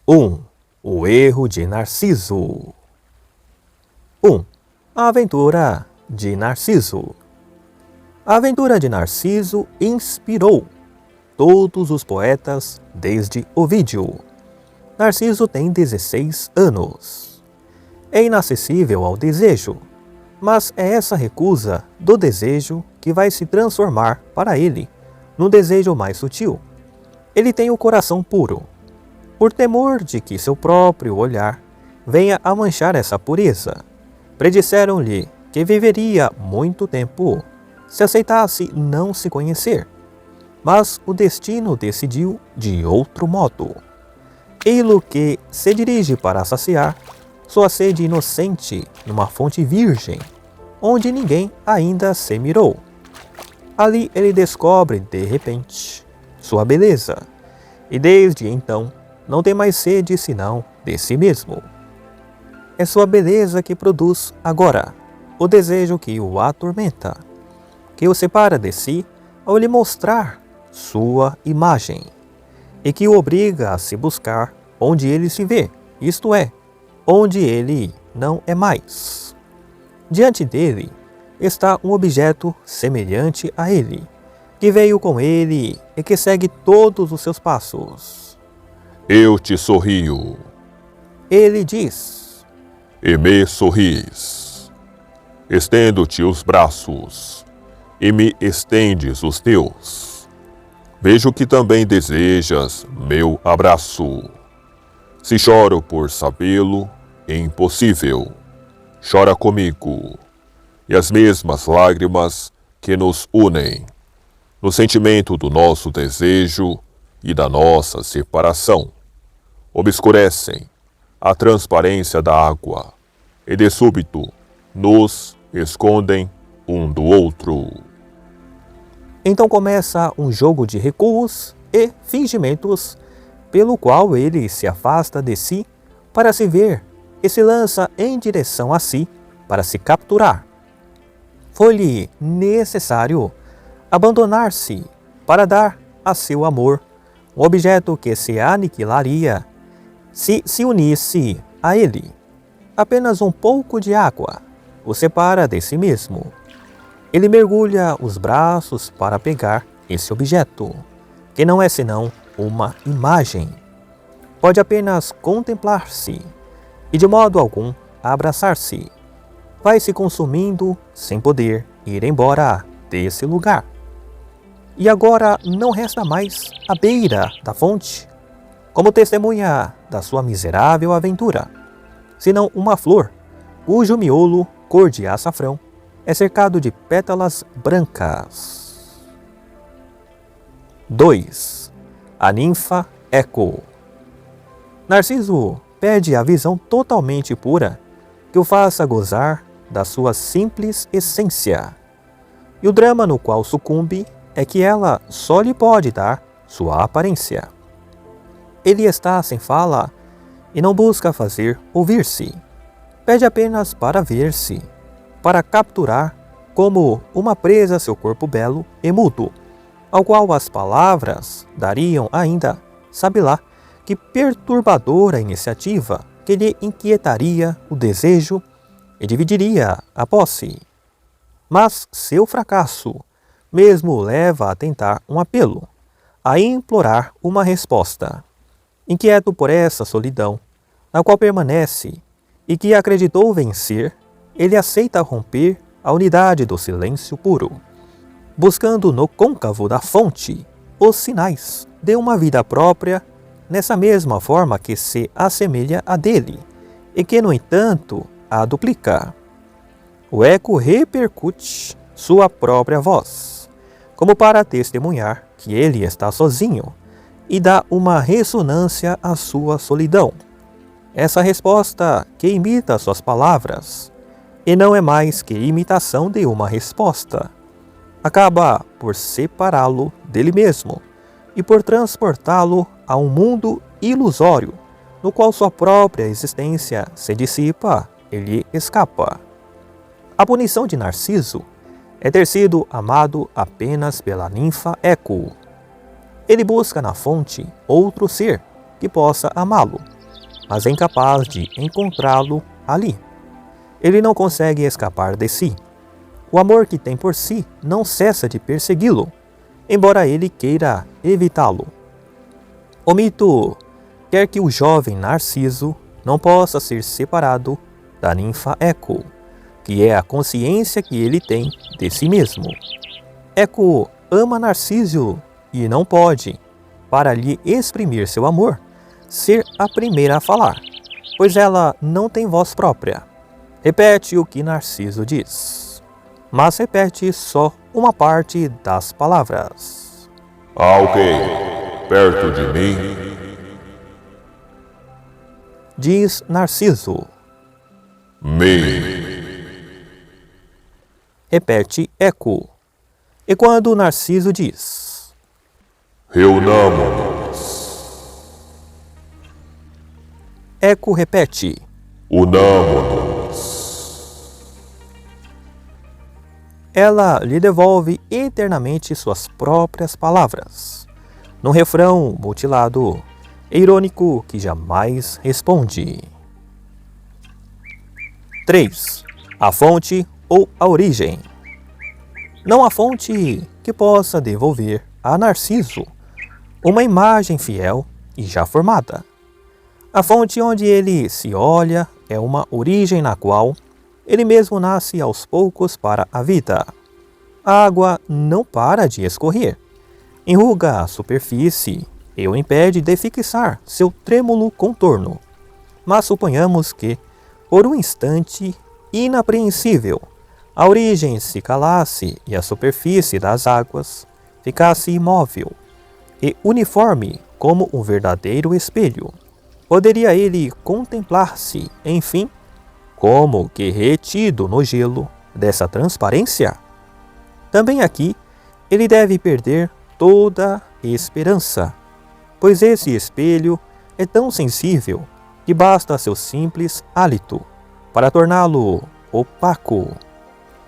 1. O erro de Narciso. 1. A aventura de Narciso. A aventura de Narciso inspirou todos os poetas desde Ovídio. Narciso tem 16 anos. É inacessível ao desejo, mas é essa recusa do desejo que vai se transformar para ele num desejo mais sutil. Ele tem o coração puro. Por temor de que seu próprio olhar venha a manchar essa pureza, predisseram-lhe que viveria muito tempo se aceitasse não se conhecer. Mas o destino decidiu de outro modo. Ei-lo que se dirige para saciar sua sede inocente numa fonte virgem, onde ninguém ainda se mirou. Ali ele descobre, de repente, sua beleza, e desde então não tem mais sede senão de si mesmo. É sua beleza que produz agora o desejo que o atormenta, que o separa de si ao lhe mostrar sua imagem, e que o obriga a se buscar onde ele se vê, isto é, onde ele não é mais. Diante dele está um objeto semelhante a ele, que veio com ele e que segue todos os seus passos. Eu te sorrio, Ele diz: e me sorris. Estendo-te os braços, e me estendes os teus. Vejo que também desejas meu abraço. Se choro por sabê-lo, é impossível. Chora comigo, e as mesmas lágrimas que nos unem, no sentimento do nosso desejo e da nossa separação, obscurecem a transparência da água, e de súbito nos escondem um do outro. Então começa um jogo de recuos e fingimentos, pelo qual ele se afasta de si para se ver e se lança em direção a si para se capturar. Foi-lhe necessário abandonar-se para dar a seu amor um objeto que se aniquilaria se unisse a ele. Apenas um pouco de água o separa de si mesmo. Ele mergulha os braços para pegar esse objeto, que não é senão uma imagem. Pode apenas contemplar-se e de modo algum abraçar-se. Vai se consumindo sem poder ir embora desse lugar. E agora não resta mais à beira da fonte, como testemunha da sua miserável aventura, senão uma flor, cujo miolo, cor de açafrão, é cercado de pétalas brancas. 2. A ninfa Eco. Narciso pede a visão totalmente pura que o faça gozar da sua simples essência. E o drama no qual sucumbe é que ela só lhe pode dar sua aparência. Ele está sem fala e não busca fazer ouvir-se. Pede apenas para ver-se, para capturar como uma presa seu corpo belo e mudo, ao qual as palavras dariam ainda, sabe lá, que perturbadora iniciativa que lhe inquietaria o desejo e dividiria a posse. Mas seu fracasso mesmo o leva a tentar um apelo, a implorar uma resposta. Inquieto por essa solidão, na qual permanece e que acreditou vencer, ele aceita romper a unidade do silêncio puro, buscando no côncavo da fonte os sinais de uma vida própria, nessa mesma forma que se assemelha a dele, e que, no entanto, a duplica. O eco repercute sua própria voz, como para testemunhar que ele está sozinho, e dá uma ressonância à sua solidão. Essa resposta que imita suas palavras, e não é mais que imitação de uma resposta, acaba por separá-lo dele mesmo e por transportá-lo a um mundo ilusório, no qual sua própria existência se dissipa e lhe escapa. A punição de Narciso é ter sido amado apenas pela ninfa Eco. Ele busca na fonte outro ser que possa amá-lo, mas é incapaz de encontrá-lo ali. Ele não consegue escapar de si. O amor que tem por si não cessa de persegui-lo, embora ele queira evitá-lo. O mito quer que o jovem Narciso não possa ser separado da ninfa Eco, que é a consciência que ele tem de si mesmo. Eco ama Narciso e não pode, para lhe exprimir seu amor, ser a primeira a falar, pois ela não tem voz própria. Repete o que Narciso diz, mas repete só uma parte das palavras. Há alguém perto de mim? Diz Narciso. Repete Eco. E quando Narciso diz: Reunamo-nos. Eco repete: Unamo-nos. Ela lhe devolve eternamente suas próprias palavras, num refrão mutilado e irônico que jamais responde. 3. A fonte ou a origem. Não há fonte que possa devolver a Narciso uma imagem fiel e já formada. A fonte onde ele se olha é uma origem na qual ele mesmo nasce aos poucos para a vida. A água não para de escorrer, enruga a superfície e o impede de fixar seu trêmulo contorno. Mas suponhamos que, por um instante inapreensível, a origem se calasse e a superfície das águas ficasse imóvel e uniforme como um verdadeiro espelho. Poderia ele contemplar-se, enfim, como que retido no gelo dessa transparência? Também aqui, ele deve perder toda esperança, pois esse espelho é tão sensível que basta seu simples hálito para torná-lo opaco.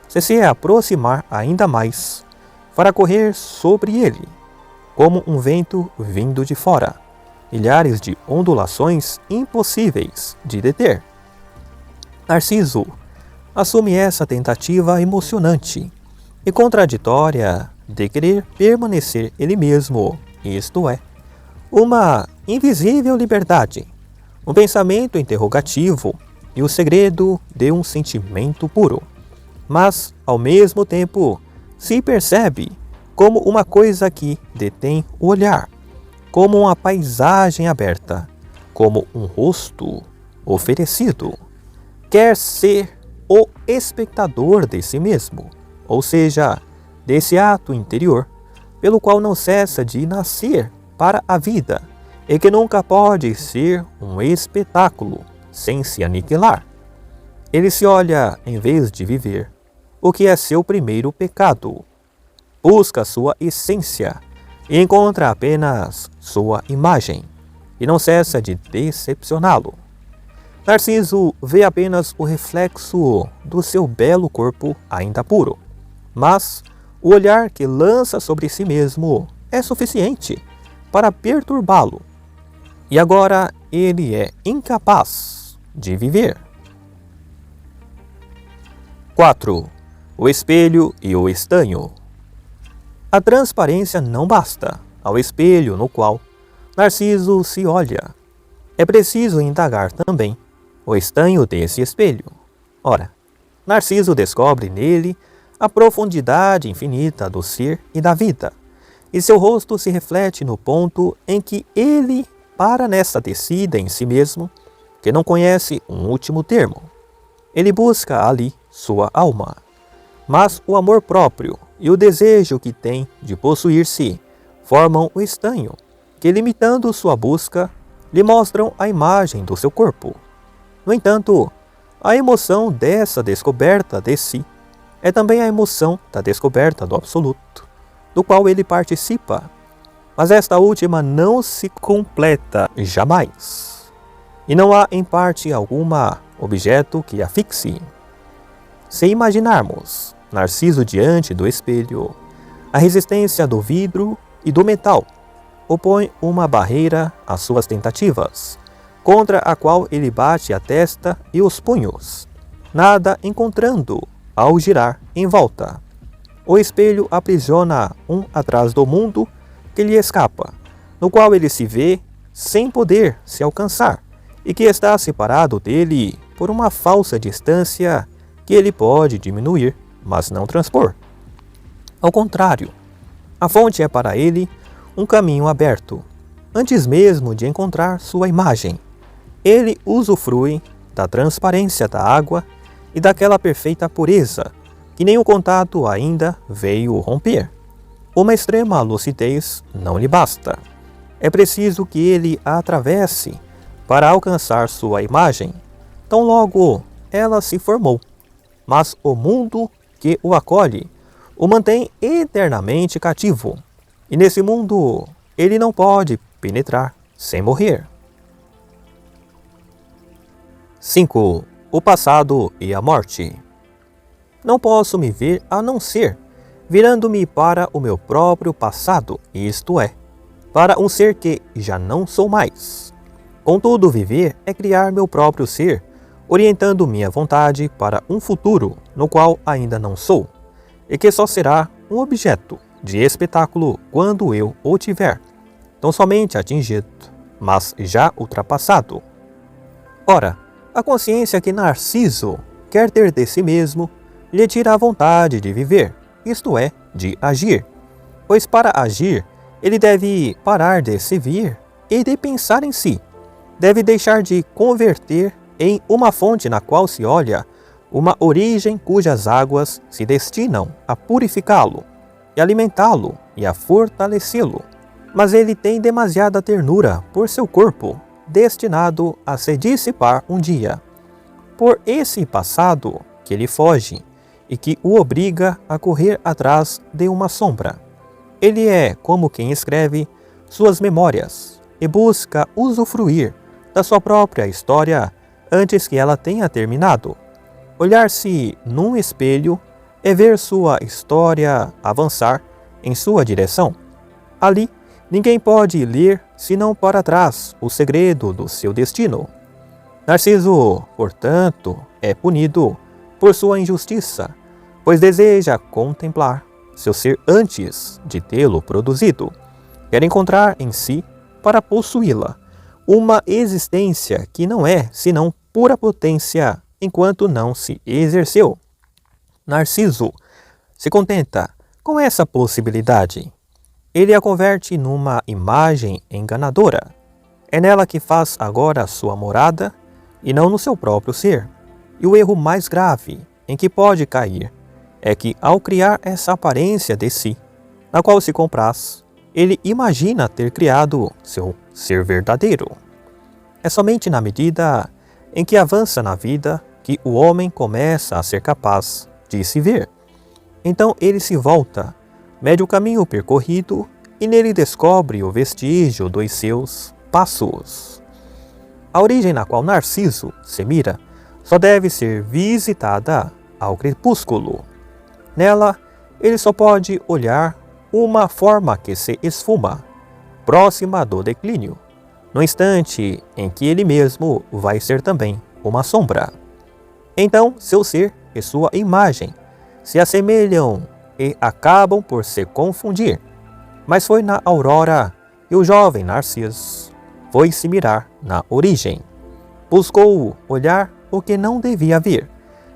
Se aproximar ainda mais, fará correr sobre ele, como um vento vindo de fora, milhares de ondulações impossíveis de deter. Narciso assume essa tentativa emocionante e contraditória de querer permanecer ele mesmo, isto é, uma invisível liberdade, um pensamento interrogativo e o segredo de um sentimento puro. Mas, ao mesmo tempo, se percebe como uma coisa que detém o olhar, como uma paisagem aberta, como um rosto oferecido. Quer ser o espectador de si mesmo, ou seja, desse ato interior, pelo qual não cessa de nascer para a vida e que nunca pode ser um espetáculo sem se aniquilar. Ele se olha em vez de viver, o que é seu primeiro pecado. Busca sua essência e encontra apenas sua imagem, e não cessa de decepcioná-lo. Narciso vê apenas o reflexo do seu belo corpo ainda puro, mas o olhar que lança sobre si mesmo é suficiente para perturbá-lo. E agora ele é incapaz de viver. 4. O espelho e o estanho. A transparência não basta ao espelho no qual Narciso se olha. É preciso indagar também o estanho desse espelho. Ora, Narciso descobre nele a profundidade infinita do ser e da vida, e seu rosto se reflete no ponto em que ele para nessa descida em si mesmo, que não conhece um último termo. Ele busca ali sua alma. Mas o amor próprio e o desejo que tem de possuir-se formam o estanho, que, limitando sua busca, lhe mostram a imagem do seu corpo. No entanto, a emoção dessa descoberta de si é também a emoção da descoberta do absoluto, do qual ele participa. Mas esta última não se completa jamais, e não há em parte alguma objeto que a fixe. Se imaginarmos Narciso diante do espelho, a resistência do vidro e do metal opõe uma barreira às suas tentativas, contra a qual ele bate a testa e os punhos, nada encontrando ao girar em volta. O espelho aprisiona um atrás do mundo que lhe escapa, no qual ele se vê sem poder se alcançar, e que está separado dele por uma falsa distância que ele pode diminuir, mas não transpor. Ao contrário, a fonte é para ele um caminho aberto, antes mesmo de encontrar sua imagem. Ele usufrui da transparência da água e daquela perfeita pureza que nem o contato ainda veio romper. Uma extrema lucidez não lhe basta. É preciso que ele a atravesse para alcançar sua imagem. Tão logo ela se formou, mas o mundo que o acolhe o mantém eternamente cativo, e nesse mundo ele não pode penetrar sem morrer. 5. O passado e a morte. Não posso me ver a não ser virando-me para o meu próprio passado, isto é, para um ser que já não sou mais. Contudo, viver é criar meu próprio ser, orientando minha vontade para um futuro no qual ainda não sou, e que só será um objeto de espetáculo quando eu o tiver, não somente atingido, mas já ultrapassado. Ora, a consciência que Narciso quer ter de si mesmo lhe tira a vontade de viver, isto é, de agir. Pois para agir, ele deve parar de se vir e de pensar em si. Deve deixar de converter em uma fonte na qual se olha uma origem cujas águas se destinam a purificá-lo, e alimentá-lo e a fortalecê-lo. Mas ele tem demasiada ternura por seu corpo, destinado a se dissipar um dia. Por esse passado que ele foge e que o obriga a correr atrás de uma sombra. Ele é como quem escreve suas memórias e busca usufruir da sua própria história antes que ela tenha terminado. Olhar-se num espelho é ver sua história avançar em sua direção. Ali, ninguém pode ler senão para trás o segredo do seu destino. Narciso, portanto, é punido por sua injustiça, pois deseja contemplar seu ser antes de tê-lo produzido. Quer encontrar em si, para possuí-la, uma existência que não é senão pura potência enquanto não se exerceu. Narciso se contenta com essa possibilidade. Ele a converte numa imagem enganadora. É nela que faz agora sua morada e não no seu próprio ser. E o erro mais grave em que pode cair é que, ao criar essa aparência de si, na qual se compraz, ele imagina ter criado seu ser verdadeiro. É somente na medida em que avança na vida que o homem começa a ser capaz de se ver. Então ele se volta, mede o caminho percorrido e nele descobre o vestígio dos seus passos. A origem na qual Narciso se mira só deve ser visitada ao crepúsculo. Nela, ele só pode olhar uma forma que se esfuma, próxima do declínio, no instante em que ele mesmo vai ser também uma sombra. Então, seu ser e sua imagem se assemelham e acabam por se confundir. Mas foi na aurora que o jovem Narciso foi se mirar na origem. Buscou olhar o que não devia ver,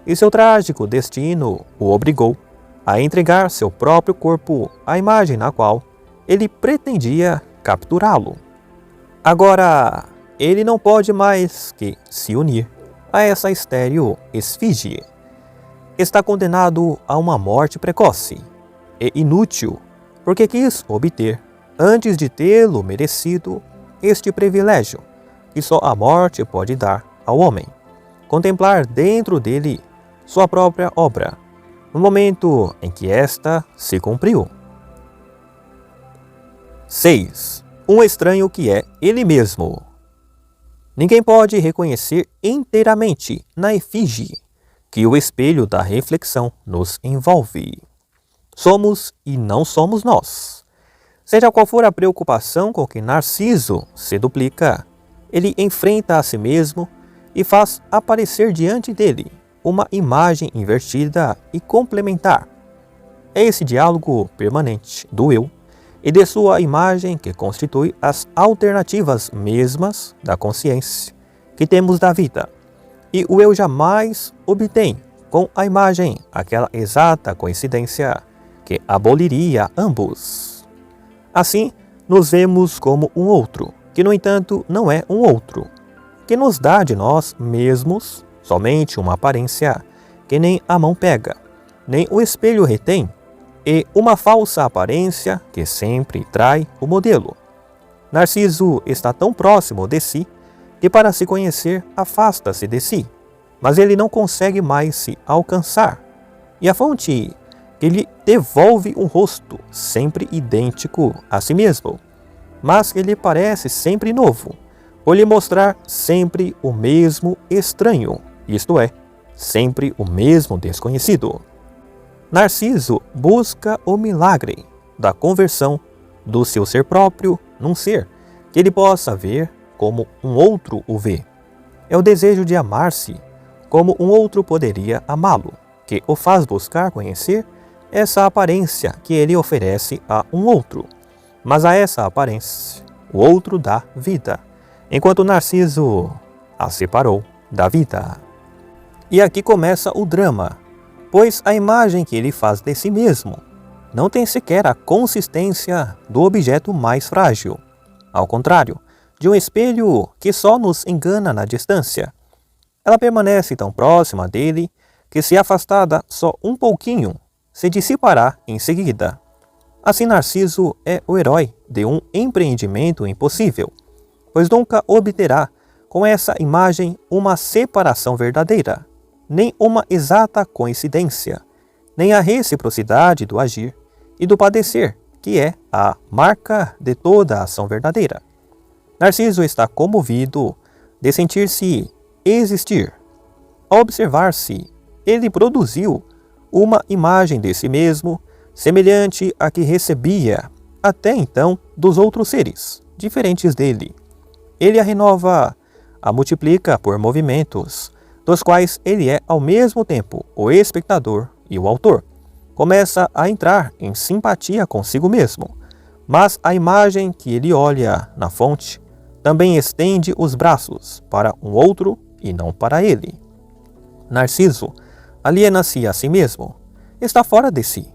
e seu trágico destino o obrigou a entregar seu próprio corpo à imagem na qual ele pretendia capturá-lo. Agora, ele não pode mais que se unir a essa estéril esfinge. Está condenado a uma morte precoce e inútil, porque quis obter, antes de tê-lo merecido, este privilégio que só a morte pode dar ao homem: contemplar dentro dele sua própria obra, no momento em que esta se cumpriu. 6. Um estranho que é ele mesmo. Ninguém pode reconhecer inteiramente na efígie que o espelho da reflexão nos envolve. Somos e não somos nós. Seja qual for a preocupação com que Narciso se duplica, ele enfrenta a si mesmo e faz aparecer diante dele uma imagem invertida e complementar. É esse diálogo permanente do eu e de sua imagem que constitui as alternativas mesmas da consciência que temos da vida. E o eu jamais obtém com a imagem aquela exata coincidência que aboliria ambos. Assim, nos vemos como um outro, que no entanto não é um outro, que nos dá de nós mesmos somente uma aparência que nem a mão pega, nem o espelho retém, e uma falsa aparência que sempre trai o modelo. Narciso está tão próximo de si que para se conhecer afasta-se de si, mas ele não consegue mais se alcançar. E a fonte que lhe devolve um rosto sempre idêntico a si mesmo, mas que lhe parece sempre novo, por lhe mostrar sempre o mesmo estranho, isto é, sempre o mesmo desconhecido. Narciso busca o milagre da conversão do seu ser próprio num ser que ele possa ver como um outro o vê. É o desejo de amar-se como um outro poderia amá-lo, que o faz buscar conhecer essa aparência que ele oferece a um outro. Mas a essa aparência, o outro dá vida, enquanto Narciso a separou da vida. E aqui começa o drama, pois a imagem que ele faz de si mesmo não tem sequer a consistência do objeto mais frágil. Ao contrário, de um espelho que só nos engana na distância. Ela permanece tão próxima dele que, se afastada só um pouquinho, se dissipará em seguida. Assim, Narciso é o herói de um empreendimento impossível, pois nunca obterá com essa imagem uma separação verdadeira, nem uma exata coincidência, nem a reciprocidade do agir e do padecer, que é a marca de toda a ação verdadeira. Narciso está comovido de sentir-se existir. Ao observar-se, ele produziu uma imagem de si mesmo semelhante à que recebia até então dos outros seres, diferentes dele. Ele a renova, a multiplica por movimentos, dos quais ele é ao mesmo tempo o espectador e o autor. Começa a entrar em simpatia consigo mesmo, mas a imagem que ele olha na fonte também estende os braços para um outro e não para ele. Narciso aliena-se a si mesmo, está fora de si,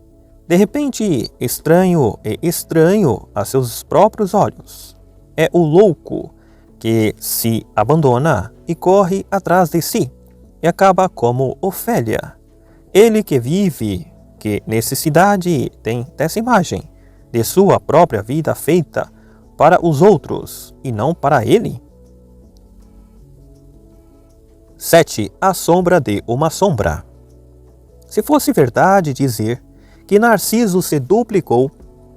de repente estranho e estranho a seus próprios olhos. É o louco que se abandona e corre atrás de si, e acaba como Ofélia. Ele que vive, que necessidade tem dessa imagem, de sua própria vida feita para os outros e não para ele? 7. A sombra de uma sombra. Se fosse verdade dizer que Narciso se duplicou,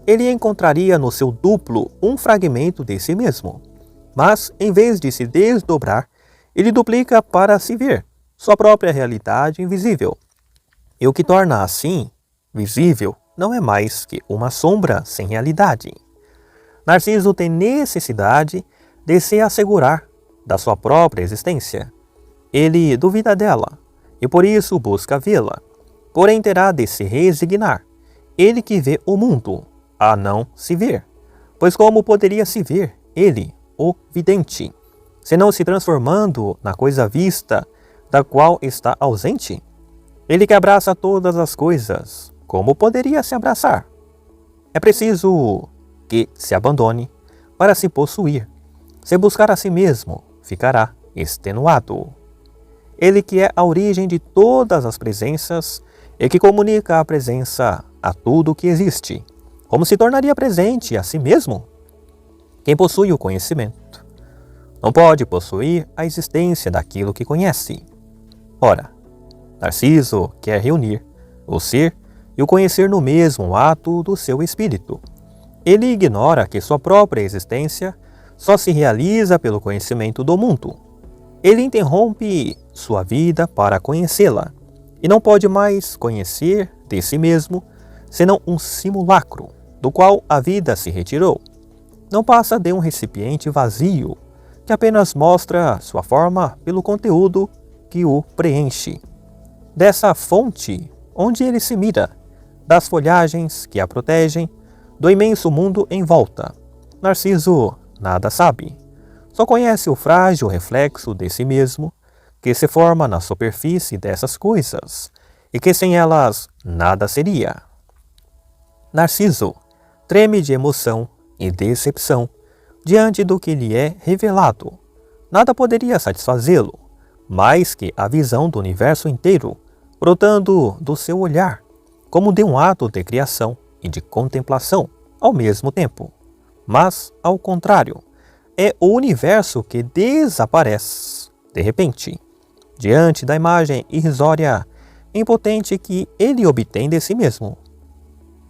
ele encontraria no seu duplo um fragmento de si mesmo. Mas, em vez de se desdobrar, ele duplica para se ver sua própria realidade invisível. E o que torna assim visível não é mais que uma sombra sem realidade. Narciso tem necessidade de se assegurar da sua própria existência. Ele duvida dela e por isso busca vê-la. Porém terá de se resignar. Ele que vê o mundo, a não se ver. Pois como poderia se ver ele, o vidente, senão se transformando na coisa vista, da qual está ausente? Ele que abraça todas as coisas, como poderia se abraçar? É preciso que se abandone para se possuir. Se buscar a si mesmo, ficará extenuado. Ele que é a origem de todas as presenças e que comunica a presença a tudo o que existe, como se tornaria presente a si mesmo? Quem possui o conhecimento não pode possuir a existência daquilo que conhece. Ora, Narciso quer reunir o ser e o conhecer no mesmo ato do seu espírito. Ele ignora que sua própria existência só se realiza pelo conhecimento do mundo. Ele interrompe sua vida para conhecê-la e não pode mais conhecer de si mesmo senão um simulacro do qual a vida se retirou. Não passa de um recipiente vazio, que apenas mostra sua forma pelo conteúdo que o preenche. Dessa fonte onde ele se mira, das folhagens que a protegem, do imenso mundo em volta, Narciso nada sabe. Só conhece o frágil reflexo de si mesmo, que se forma na superfície dessas coisas, e que sem elas nada seria. Narciso treme de emoção e decepção diante do que lhe é revelado. Nada poderia satisfazê-lo, mais que a visão do universo inteiro, brotando do seu olhar, como de um ato de criação e de contemplação ao mesmo tempo. Mas, ao contrário, é o universo que desaparece, de repente, diante da imagem irrisória, impotente que ele obtém de si mesmo.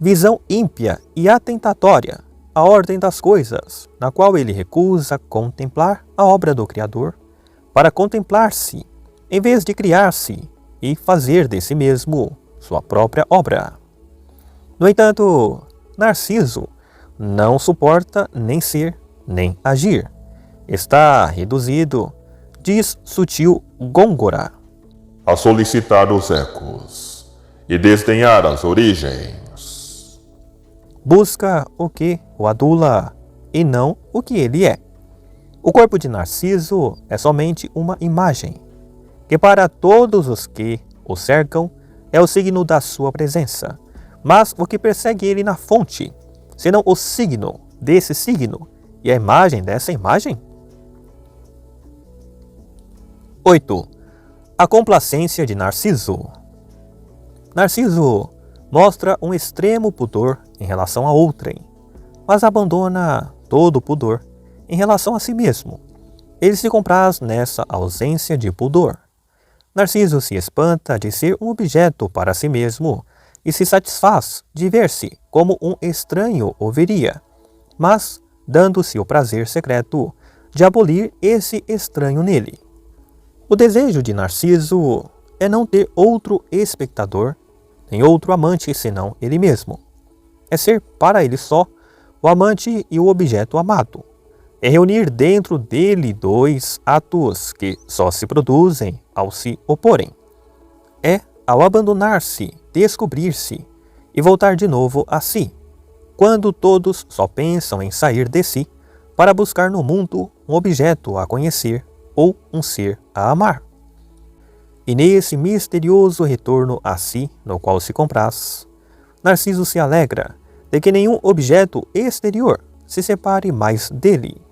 Visão ímpia e atentatória, a ordem das coisas, na qual ele recusa contemplar a obra do Criador, para contemplar-se, em vez de criar-se e fazer de si mesmo sua própria obra. No entanto, Narciso não suporta nem ser, nem agir. Está reduzido, diz sutil Gôngora, a solicitar os ecos e desdenhar as origens. Busca o que o adula e não o que ele é. O corpo de Narciso é somente uma imagem, que para todos os que o cercam é o signo da sua presença. Mas o que persegue ele na fonte, senão o signo desse signo e a imagem dessa imagem? 8. A complacência de Narciso. Narciso mostra um extremo pudor em relação a outrem, mas abandona todo o pudor em relação a si mesmo. Ele se compraz nessa ausência de pudor. Narciso se espanta de ser um objeto para si mesmo e se satisfaz de ver-se como um estranho o veria, mas dando-se o prazer secreto de abolir esse estranho nele. O desejo de Narciso é não ter outro espectador, nem outro amante senão ele mesmo. É ser para ele só o amante e o objeto amado. É reunir dentro dele dois atos que só se produzem ao se oporem. É, ao abandonar-se, descobrir-se e voltar de novo a si, quando todos só pensam em sair de si para buscar no mundo um objeto a conhecer ou um ser a amar. E nesse misterioso retorno a si, no qual se compraz, Narciso se alegra de que nenhum objeto exterior se separe mais dele,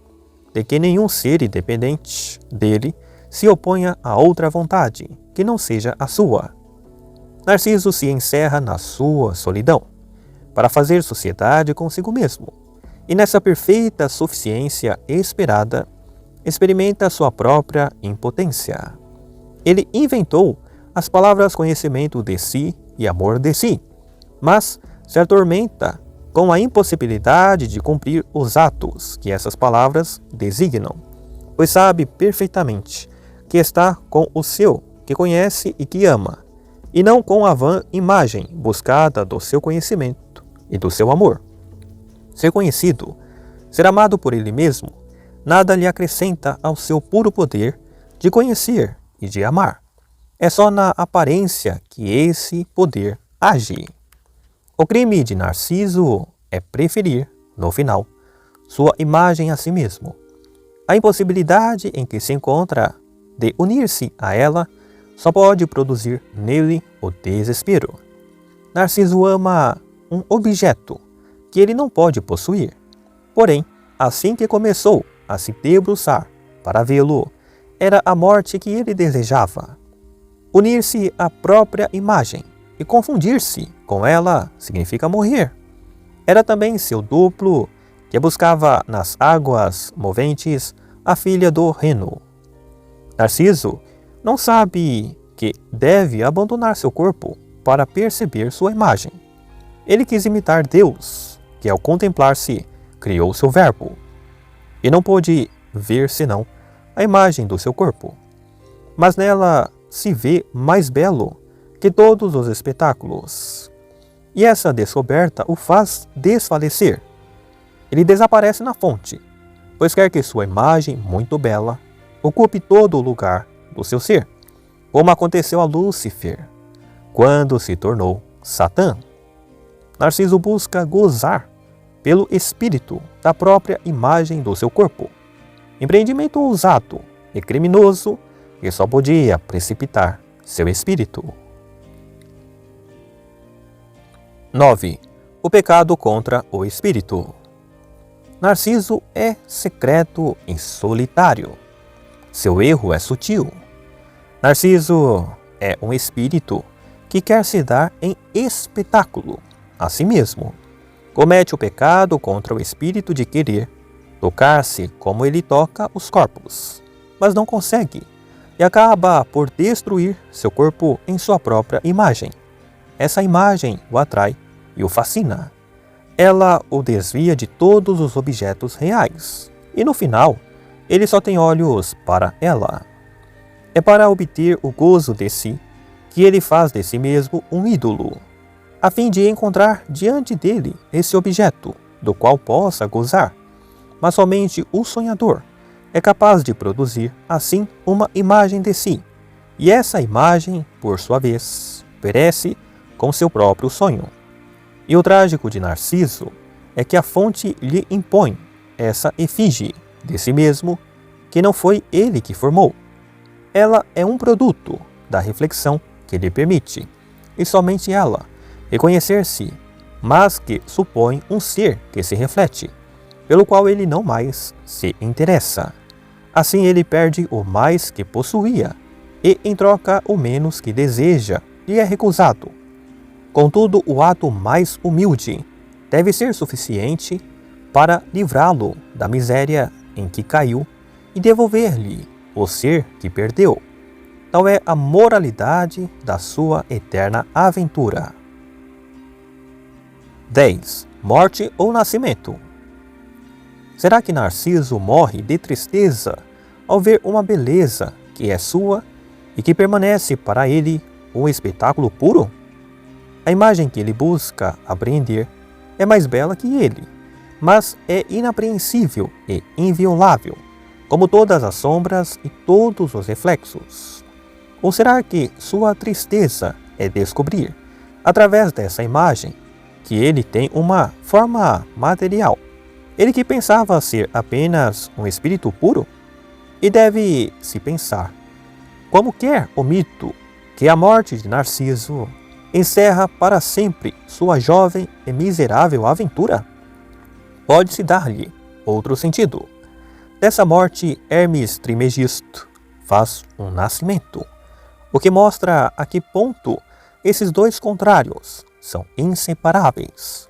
de que nenhum ser independente dele se oponha a outra vontade que não seja a sua. Narciso se encerra na sua solidão, para fazer sociedade consigo mesmo, e nessa perfeita suficiência esperada, experimenta sua própria impotência. Ele inventou as palavras conhecimento de si e amor de si, mas se atormenta com a impossibilidade de cumprir os atos que essas palavras designam, pois sabe perfeitamente que está com o seu, que conhece e que ama, e não com a vã imagem buscada do seu conhecimento e do seu amor. Ser conhecido, ser amado por ele mesmo, nada lhe acrescenta ao seu puro poder de conhecer e de amar. É só na aparência que esse poder age. O crime de Narciso é preferir, no final, sua imagem a si mesmo. A impossibilidade em que se encontra de unir-se a ela só pode produzir nele o desespero. Narciso ama um objeto que ele não pode possuir. Porém, assim que começou a se debruçar para vê-lo, era a morte que ele desejava. Unir-se à própria imagem e confundir-se com ela significa morrer. Era também seu duplo que buscava nas águas moventes a filha do Reno. Narciso não sabe que deve abandonar seu corpo para perceber sua imagem. Ele quis imitar Deus, que ao contemplar-se criou seu verbo, e não pôde ver senão a imagem do seu corpo. Mas nela se vê mais belo que todos os espetáculos. E essa descoberta o faz desfalecer. Ele desaparece na fonte, pois quer que sua imagem muito bela ocupe todo o lugar do seu ser, como aconteceu a Lúcifer, quando se tornou Satã. Narciso busca gozar pelo espírito da própria imagem do seu corpo. Empreendimento ousado e criminoso que só podia precipitar seu espírito. 9. O pecado contra o espírito. Narciso é secreto e solitário. Seu erro é sutil. Narciso é um espírito que quer se dar em espetáculo a si mesmo. Comete o pecado contra o espírito de querer tocar-se como ele toca os corpos, mas não consegue e acaba por destruir seu corpo em sua própria imagem. Essa imagem o atrai e o fascina. Ela o desvia de todos os objetos reais e no final ele só tem olhos para ela. É para obter o gozo de si que ele faz de si mesmo um ídolo, a fim de encontrar diante dele esse objeto do qual possa gozar. Mas somente o sonhador é capaz de produzir assim uma imagem de si, e essa imagem, por sua vez, perece com seu próprio sonho. E o trágico de Narciso é que a fonte lhe impõe essa efígie de si mesmo que não foi ele que formou. Ela é um produto da reflexão que lhe permite, e somente ela, reconhecer-se, mas que supõe um ser que se reflete, pelo qual ele não mais se interessa. Assim ele perde o mais que possuía, e em troca o menos que deseja lhe é recusado. Contudo, o ato mais humilde deve ser suficiente para livrá-lo da miséria em que caiu e devolver-lhe o ser que perdeu. Tal é a moralidade da sua eterna aventura. 10. Morte ou nascimento. Será que Narciso morre de tristeza ao ver uma beleza que é sua e que permanece para ele um espetáculo puro? A imagem que ele busca apreender é mais bela que ele, mas é inapreensível e inviolável, como todas as sombras e todos os reflexos. Ou será que sua tristeza é descobrir, através dessa imagem, que ele tem uma forma material? Ele que pensava ser apenas um espírito puro? E deve se pensar, como quer o mito, que a morte de Narciso encerra para sempre sua jovem e miserável aventura? Pode-se dar-lhe outro sentido. Dessa morte, Hermes Trismegisto faz um nascimento, o que mostra a que ponto esses dois contrários são inseparáveis.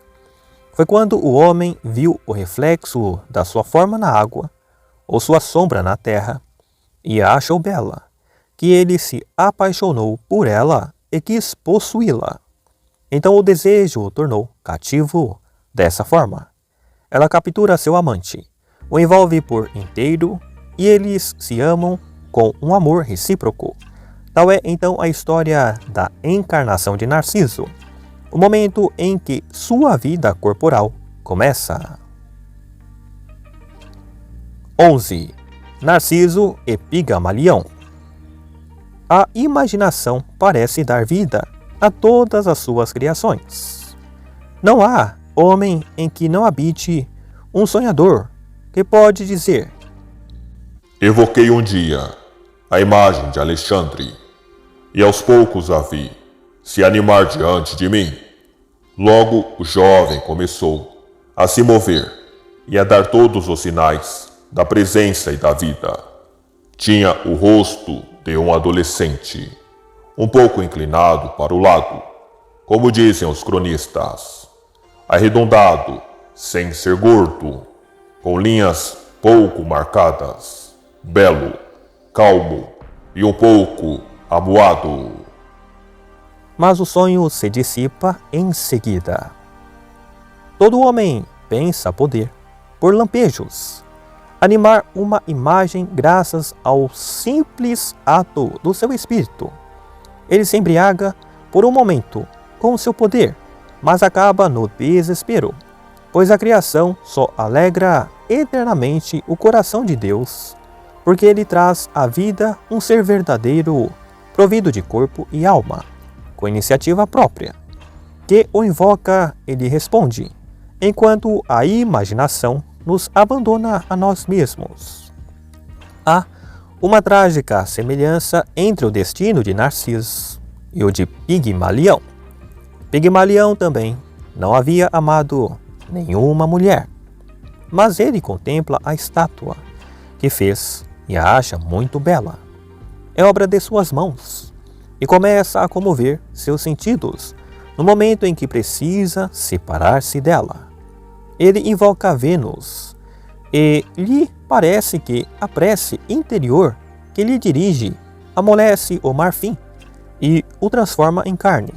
Foi quando o homem viu o reflexo da sua forma na água, ou sua sombra na terra, e a achou bela, que ele se apaixonou por ela e quis possuí-la. Então o desejo o tornou cativo dessa forma. Ela captura seu amante, o envolve por inteiro e eles se amam com um amor recíproco. Tal é então a história da encarnação de Narciso, o momento em que sua vida corporal começa. 11. Narciso e Pigamalião. A imaginação parece dar vida a todas as suas criações. Não há homem em que não habite um sonhador que pode dizer: Evoquei um dia a imagem de Alexandre, e aos poucos a vi se animar diante de mim. Logo o jovem começou a se mover e a dar todos os sinais da presença e da vida. Tinha o rosto de um adolescente, um pouco inclinado para o lado, como dizem os cronistas, arredondado, sem ser gordo, com linhas pouco marcadas, belo, calmo e um pouco amuado. Mas o sonho se dissipa em seguida. Todo homem pensa poder, por lampejos, animar uma imagem graças ao simples ato do seu espírito. Ele se embriaga por um momento com o seu poder, mas acaba no desespero, pois a criação só alegra eternamente o coração de Deus, porque ele traz à vida um ser verdadeiro, provido de corpo e alma, com iniciativa própria, que o invoca e lhe responde, enquanto a imaginação nos abandona a nós mesmos. Há uma trágica semelhança entre o destino de Narciso e o de Pigmalião. Pigmalião também não havia amado nenhuma mulher, mas ele contempla a estátua que fez e a acha muito bela. É obra de suas mãos e começa a comover seus sentidos no momento em que precisa separar-se dela. Ele invoca Vênus e lhe parece que a prece interior que lhe dirige amolece o marfim e o transforma em carne.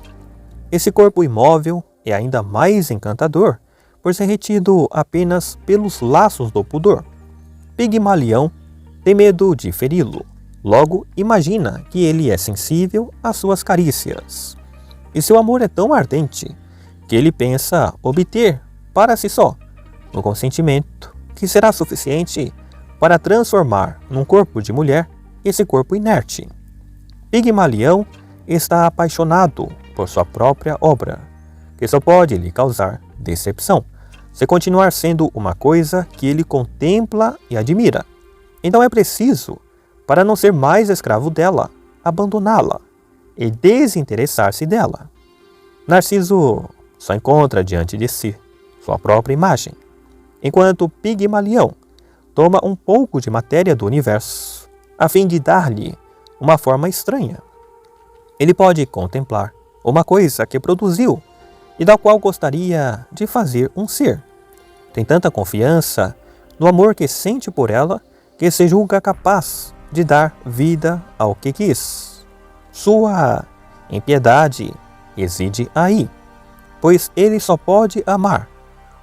Esse corpo imóvel é ainda mais encantador por ser retido apenas pelos laços do pudor. Pigmalião tem medo de feri-lo, logo imagina que ele é sensível às suas carícias. E seu amor é tão ardente que ele pensa obter para si só um consentimento que será suficiente para transformar num corpo de mulher esse corpo inerte. Pigmalião está apaixonado por sua própria obra, que só pode lhe causar decepção se continuar sendo uma coisa que ele contempla e admira. Então é preciso, para não ser mais escravo dela, abandoná-la e desinteressar-se dela. Narciso só encontra diante de si sua própria imagem, enquanto Pigmalião toma um pouco de matéria do universo, a fim de dar-lhe uma forma estranha. Ele pode contemplar uma coisa que produziu e da qual gostaria de fazer um ser. Tem tanta confiança no amor que sente por ela que se julga capaz de dar vida ao que quis. Sua impiedade reside aí, pois ele só pode amar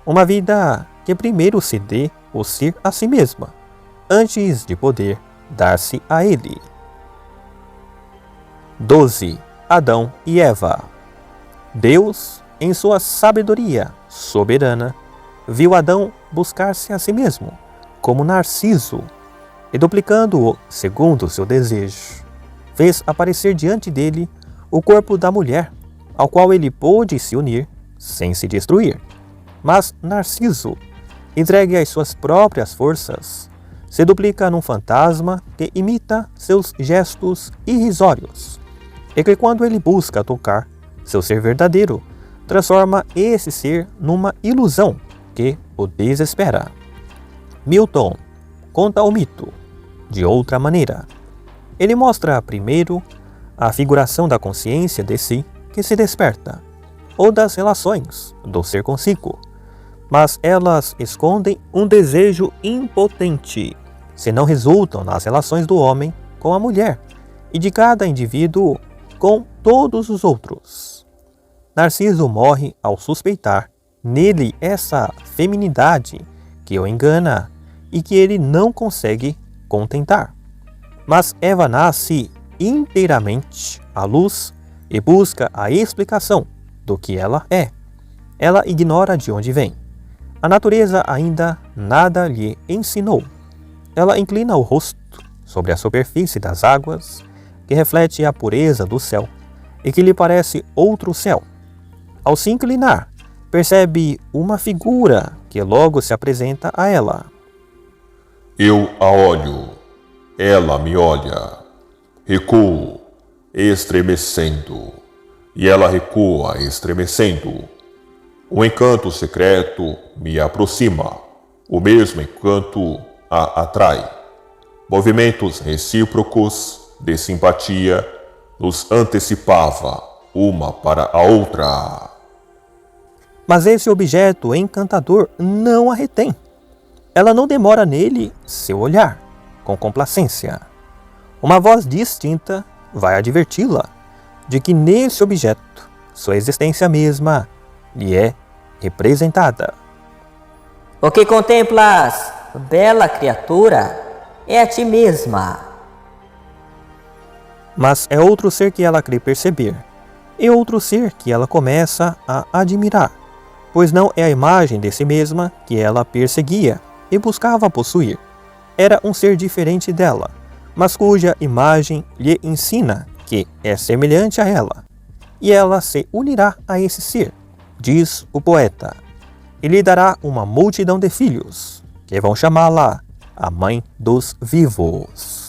uma vida que primeiro se dê o ser a si mesma, antes de poder dar-se a ele. 12. Adão e Eva. Deus, em sua sabedoria soberana, viu Adão buscar-se a si mesmo, como Narciso, e duplicando-o segundo seu desejo, fez aparecer diante dele o corpo da mulher, ao qual ele pôde se unir sem se destruir. Mas Narciso, entregue às suas próprias forças, se duplica num fantasma que imita seus gestos irrisórios, e que quando ele busca tocar seu ser verdadeiro, transforma esse ser numa ilusão que o desespera. Milton conta o mito de outra maneira. Ele mostra primeiro a figuração da consciência de si que se desperta, ou das relações do ser consigo, mas elas escondem um desejo impotente, se não resultam nas relações do homem com a mulher e de cada indivíduo com todos os outros. Narciso morre ao suspeitar nele essa feminidade que o engana e que ele não consegue contentar. Mas Eva nasce inteiramente à luz e busca a explicação do que ela é. Ela ignora de onde vem. A natureza ainda nada lhe ensinou. Ela inclina o rosto sobre a superfície das águas, que reflete a pureza do céu e que lhe parece outro céu. Ao se inclinar, percebe uma figura que logo se apresenta a ela. Eu a olho, ela me olha. Recuo, estremecendo, e ela recua, estremecendo. Um encanto secreto me aproxima, o mesmo encanto a atrai. Movimentos recíprocos de simpatia nos antecipava uma para a outra. Mas esse objeto encantador não a retém. Ela não demora nele seu olhar, com complacência. Uma voz distinta vai adverti-la de que nesse objeto sua existência mesma lhe é representada. O que contemplas, bela criatura, é a ti mesma. Mas é outro ser que ela crê perceber, e outro ser que ela começa a admirar, pois não é a imagem de si mesma que ela perseguia, e buscava possuir. Era um ser diferente dela, mas cuja imagem lhe ensina que é semelhante a ela. E ela se unirá a esse ser, diz o poeta, e lhe dará uma multidão de filhos, que vão chamá-la a Mãe dos Vivos.